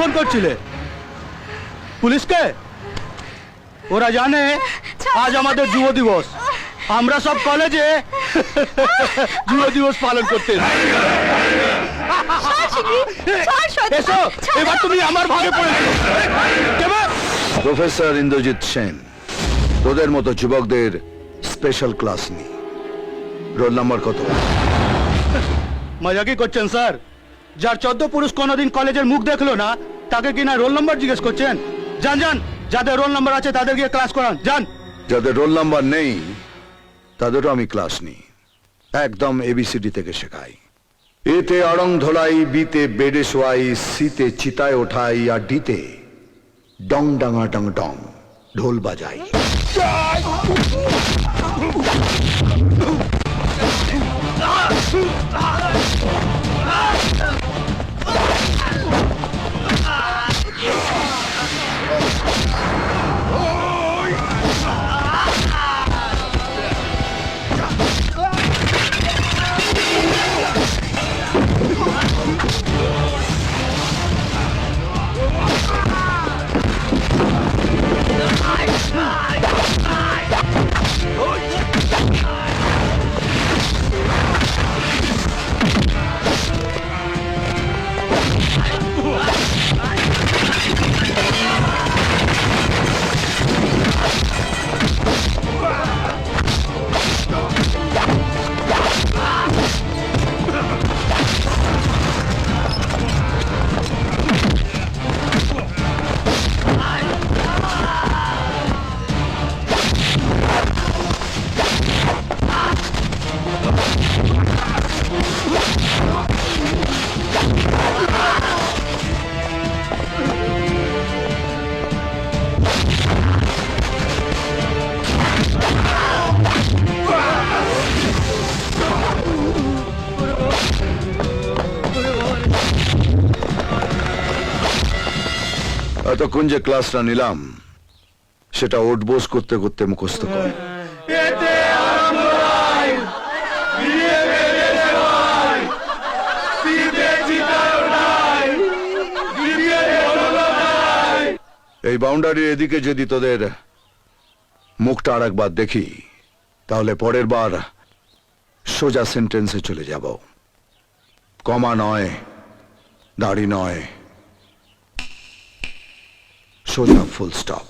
Phone করছিলে পুলিশকে? ওরা জানে আজ আমাদের যুব দিবস, আমরা সব কলেজে যুব দিবস পালন করতে এসো। এবার তুমি আমার ভাগে পড়েছো। প্রফেসর ইন্দ্রজিৎ সেন, তোদের মতো যুবকদের স্পেশাল ক্লাস নি। রোল নাম্বার কত? মজা কি করছেন স্যার? যার 14 পুরুষ কোনোদিন কলেজের মুখ দেখলো না তাকে কিনা রোল নাম্বার জিজ্ঞেস করছেন? যান যান, যাদের রোল নাম্বার আছে তাদের গিয়ে ক্লাস করান, যান। যাদের রোল নাম্বার নেই তাদেরও আমি ক্লাস নিই, একদম এবিসিডি থেকে শেখাই। এতে আড়ং ধোলাই, বিতে বেডে শোয়াই, সিতে চিতায় ওঠাই, আর ডিতে ডং ডাঙা ডং ডং ঢোল বাজাই। এতক্ষণ যে ক্লাসটা নিলাম সেটা ওঠবোস করতে করতে মুখস্থ কর। এই বাউন্ডারির এদিকে যদি তোদের মুখটা আর একবার দেখি তাহলে পরের বার সোজা সেন্টেন্সে চলে যাব। কমা নয়, দাড়ি নয়, সোজা ফুল স্টপ।